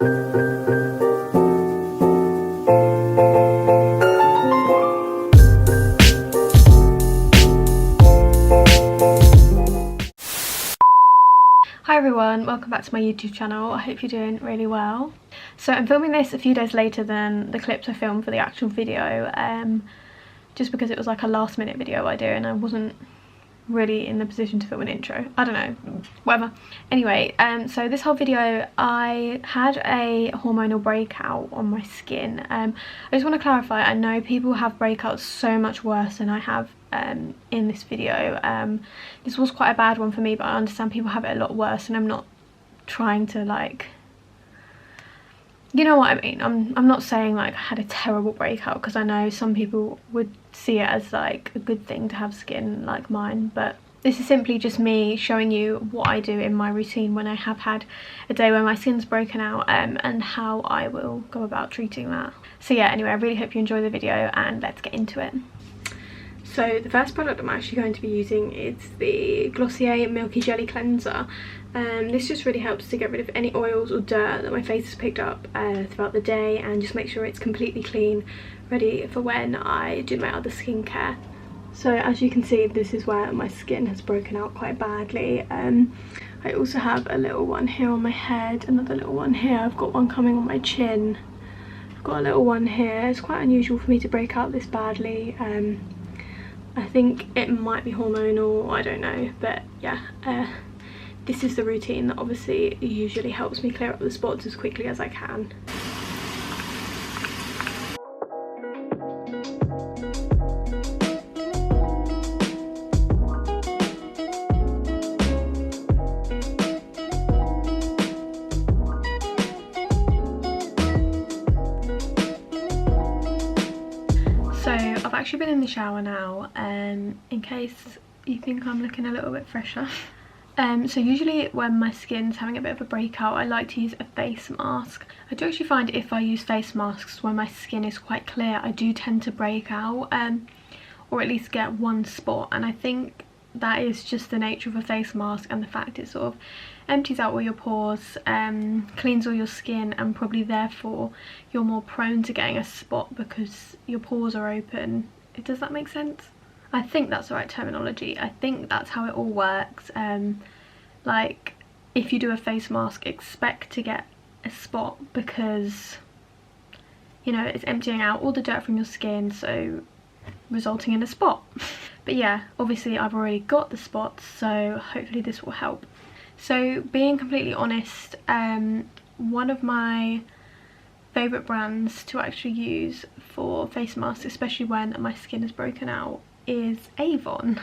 Hi everyone, welcome back to my YouTube channel. I hope you're doing really well. So I'm filming this a few days later than the clips I filmed for the actual video, just because it was like a last minute video idea and I wasn't really in the position to film an intro. I don't know, whatever. Anyway, so this whole video I had a hormonal breakout on my skin. I just want to clarify, I know people have breakouts so much worse than I have in this video. This was quite a bad one for me, but I understand people have it a lot worse, and I'm not trying to, like, you know what I mean. I'm not saying like I had a terrible breakout, because I know some people would see it as like a good thing to have skin like mine, but this is simply just me showing you what I do in my routine when I have had a day where my skin's broken out, and how I will go about treating that. So yeah, anyway, I really hope you enjoy the video and let's get into it. So the first product I'm actually going to be using is the Glossier Milky Jelly Cleanser. This just really helps to get rid of any oils or dirt that my face has picked up throughout the day, and just make sure it's completely clean, ready for when I do my other skincare. So as you can see, this is where my skin has broken out quite badly. I also have a little one here on my head, another little one here. I've got one coming on my chin. I've got a little one here. It's quite unusual for me to break out this badly. I think it might be hormonal, I don't know, but yeah, this is the routine that obviously usually helps me clear up the spots as quickly as I can. So I've actually been in the shower now, in case you think I'm looking a little bit fresher. So usually when my skin's having a bit of a breakout, I like to use a face mask. I do actually find if I use face masks when my skin is quite clear, I do tend to break out, or at least get one spot, and I think that is just the nature of a face mask, and the fact it sort of empties out all your pores, cleans all your skin, and probably therefore you're more prone to getting a spot because your pores are open. Does that make sense? I think that's the right terminology. I think that's how it all works. Like, if you do a face mask, expect to get a spot because, you know, it's emptying out all the dirt from your skin, so resulting in a spot. But yeah, obviously I've already got the spots, so hopefully this will help. So being completely honest, one of my favourite brands to actually use for face masks, especially when my skin is broken out, is Avon.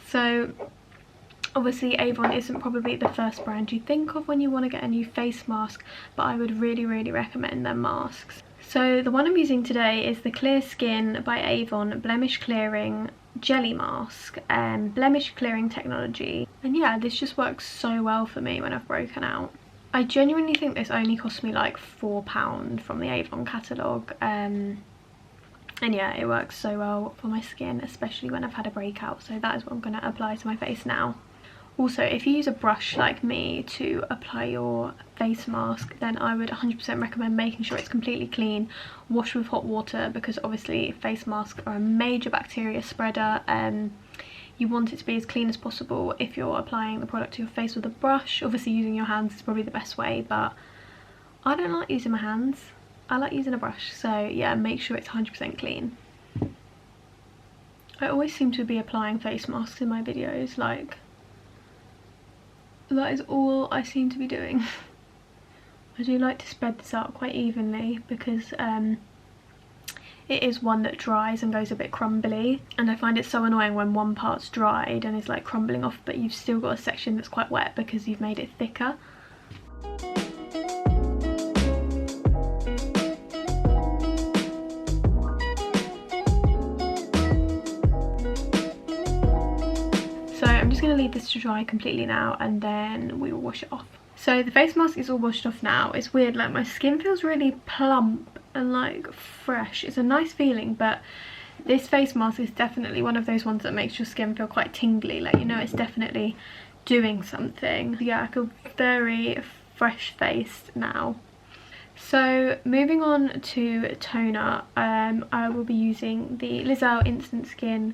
So obviously Avon isn't probably the first brand you think of when you want to get a new face mask, but I would really recommend their masks. So the one I'm using today is the Clear Skin by Avon Blemish Clearing Jelly Mask, blemish clearing technology, and yeah, this just works so well for me when I've broken out. I genuinely think this only cost me like £4 from the Avon catalogue, and yeah, it works so well for my skin, especially when I've had a breakout, so that is what I'm going to apply to my face now. Also, if you use a brush like me to apply your face mask, then I would 100% recommend making sure it's completely clean, wash with hot water, because obviously face masks are a major bacteria spreader. You want it to be as clean as possible if you're applying the product to your face with a brush. Obviously using your hands is probably the best way, but I don't like using my hands. I like using a brush, so yeah, make sure it's 100% clean. I always seem to be applying face masks in my videos, like, that is all I seem to be doing. I do like to spread this out quite evenly because it is one that dries and goes a bit crumbly, and I find it so annoying when one part's dried and is like crumbling off, but you've still got a section that's quite wet because you've made it thicker. So I'm just going to leave this to dry completely now, and then we will wash it off. So the face mask is all washed off now. It's weird, like my skin feels really plump and like fresh. It's a nice feeling, but this face mask is definitely one of those ones that makes your skin feel quite tingly, like, you know, it's definitely doing something. Yeah, I feel very fresh faced now. So moving on to toner, I will be using the Earle Instant Skin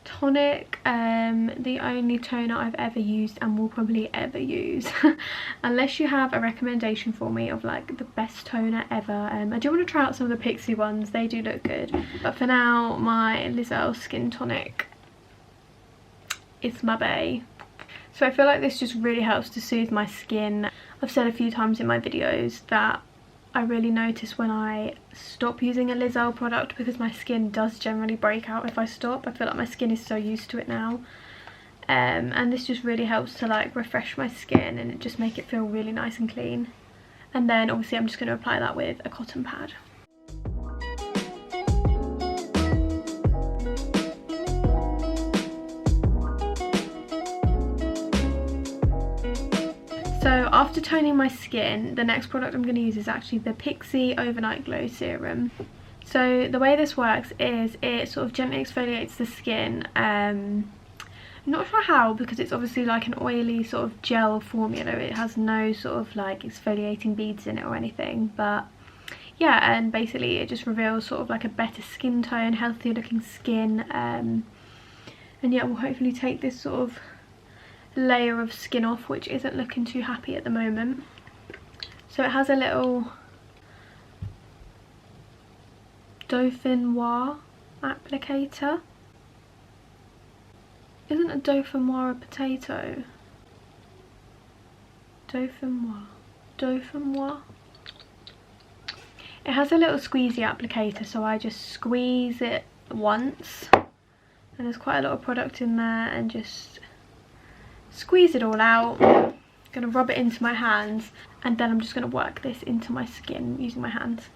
Tonic, the only toner I've ever used and will probably ever use unless you have a recommendation for me of like the best toner ever. I do want to try out some of the pixi ones, they do look good, but for now my Earle Skin Tonic is my bae. So I feel like this just really helps to soothe my skin. I've said a few times in my videos that I really notice when I stop using a Earle product, because my skin does generally break out if I stop. I feel like my skin is so used to it now, and this just really helps to like refresh my skin and just make it feel really nice and clean. And then obviously I'm just going to apply that with a cotton pad. So after toning my skin, the next product I'm going to use is actually the Pixi Overnight Glow Serum. So the way this works is it sort of gently exfoliates the skin. Not sure how, because it's obviously like an oily sort of gel formula. It has no sort of like exfoliating beads in it or anything, but yeah, and basically it just reveals sort of like a better skin tone, healthier looking skin, and yeah, we'll hopefully take this sort of layer of skin off, which isn't looking too happy at the moment. So it has a little dauphinoise applicator. Isn't a dauphinoise a potato? Dauphinoise. It has a little squeezy applicator, so I just squeeze it once, and there's quite a lot of product in there, and just squeeze it all out. I'm gonna rub it into my hands, and then I'm just gonna work this into my skin using my hands.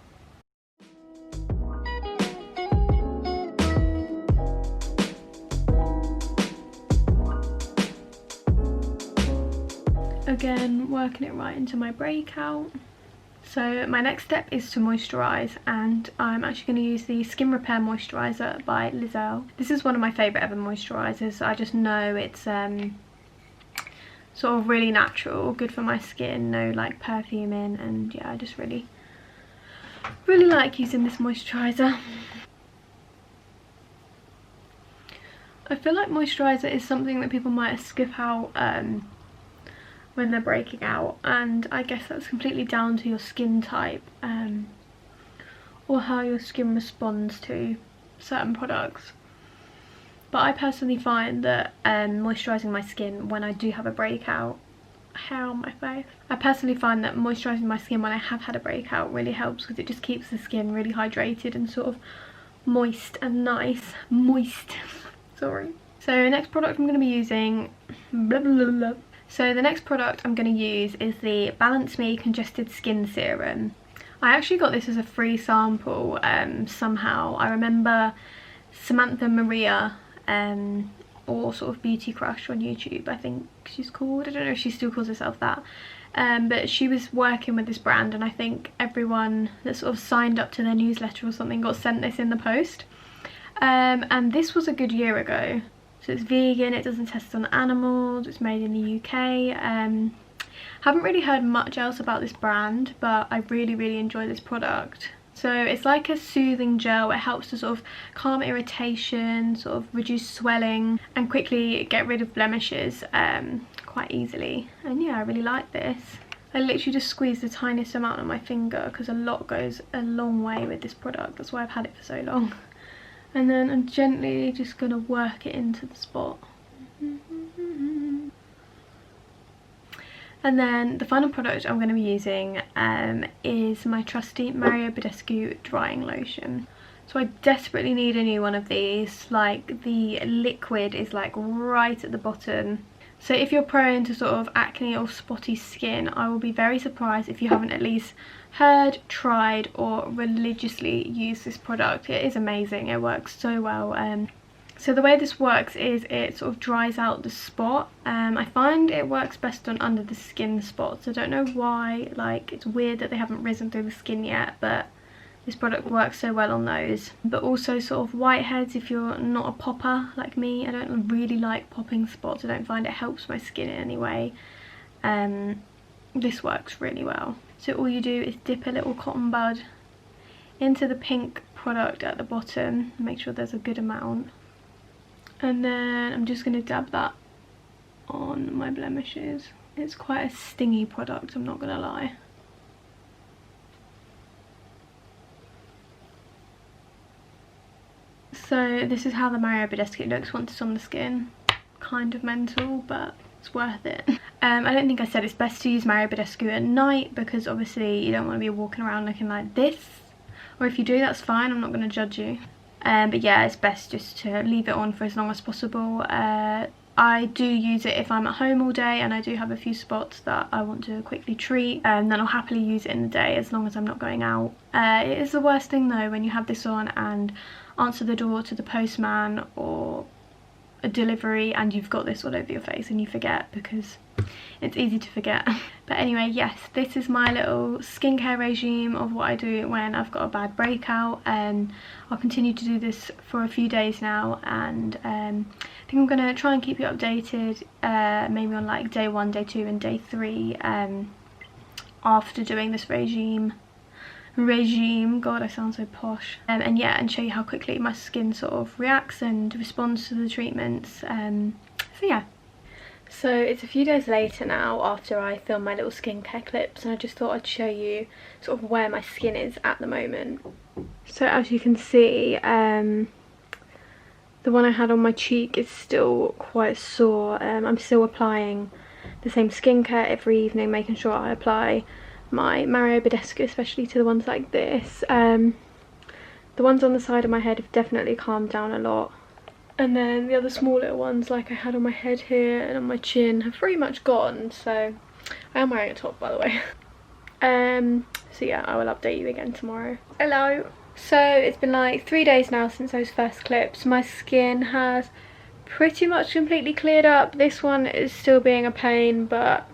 Again, working it right into my breakout. So my next step is to moisturise, and I'm actually going to use the Skin Repair Moisturiser by Earle. This is one of my favourite ever moisturisers. I just know it's sort of really natural, good for my skin, no like perfuming, and yeah, I just really like using this moisturiser. I feel like moisturiser is something that people might skip out when they're breaking out, and I guess that's completely down to your skin type, or how your skin responds to certain products. But I personally find that moisturising my skin when I do have a breakout, hair on my face, I personally find that moisturising my skin when I have had a breakout really helps, because it just keeps the skin really hydrated and sort of moist and nice. Sorry. So next product I'm going to be using, So the next product I'm going to use is the Balance Me Congested Skin Serum. I actually got this as a free sample somehow. I remember Samantha Maria, or sort of Beauty Crush on YouTube, I think she's called. I don't know if she still calls herself that. But she was working with this brand, and I think everyone that sort of signed up to their newsletter or something got sent this in the post. And this was a good year ago. So it's vegan, it doesn't test on animals, it's made in the UK. Haven't really heard much else about this brand, but I really enjoy this product. So it's like a soothing gel. It helps to sort of calm irritation, sort of reduce swelling, and quickly get rid of blemishes quite easily. And yeah, I really like this. I literally just squeeze the tiniest amount on my finger, because a lot goes a long way with this product. That's why I've had it for so long. And then I'm gently just going to work it into the spot. And then the final product I'm going to be using is my trusty Mario Badescu drying lotion. So I desperately need a new one of these. Like, the liquid is like right at the bottom. So if you're prone to sort of acne or spotty skin, I will be very surprised if you haven't at least heard, tried, or religiously used this product. It is amazing, it works so well. So the way this works is it sort of dries out the spot. I find it works best on under the skin spots. I don't know why, like, it's weird that they haven't risen through the skin yet, but this product works so well on those. But also sort of whiteheads, if you're not a popper like me. I don't really like popping spots. I don't find it helps my skin in any way. This works really well. So all you do is dip a little cotton bud into the pink product at the bottom, make sure there's a good amount, and then I'm just going to dab that on my blemishes. It's quite a stingy product, I'm not going to lie. So this is how the Mario Badescu looks once it's on the skin. Kind of mental, but it's worth it. I don't think I said it's best to use Mario Badescu at night, because obviously you don't want to be walking around looking like this. Or if you do, that's fine, I'm not going to judge you. But yeah, it's best just to leave it on for as long as possible. I do use it if I'm at home all day and I do have a few spots that I want to quickly treat, and then I'll happily use it in the day as long as I'm not going out. It is the worst thing though when you have this on and answer the door to the postman or a delivery and you've got this all over your face and you forget, because it's easy to forget. But anyway, yes, this is my little skincare regime of what I do when I've got a bad breakout. I'll continue to do this for a few days now, and I think I'm going to try and keep you updated, maybe on like day 1, day 2 and day 3 after doing this regime. God, I sound so posh. And yeah, and show you how quickly my skin sort of reacts and responds to the treatments. So yeah. So it's a few days later now after I filmed my little skincare clips, and I just thought I'd show you sort of where my skin is at the moment. So as you can see, the one I had on my cheek is still quite sore. I'm still applying the same skincare every evening, making sure I apply my Mario Badescu, especially to the ones like this. The ones on the side of my head have definitely calmed down a lot, and then the other small little ones like I had on my head here and on my chin have pretty much gone. So I am wearing a top, by the way. So yeah, I will update you again tomorrow. Hello. So it's been like 3 days now since those first clips. My skin has pretty much completely cleared up. This one is still being a pain, but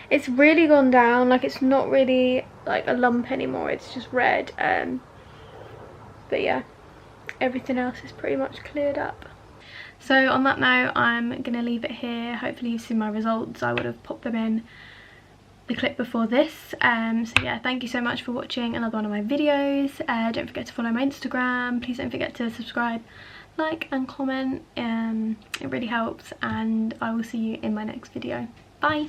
it's really gone down. Like, it's not really like a lump anymore, it's just red. But yeah, everything else is pretty much cleared up. So on that note, I'm gonna leave it here. Hopefully you've seen my results. I would have popped them in the clip before this. So yeah, thank you so much for watching another one of my videos. Don't forget to follow my Instagram. Please don't forget to subscribe, like and comment. It really helps, and I will see you in my next video. Bye.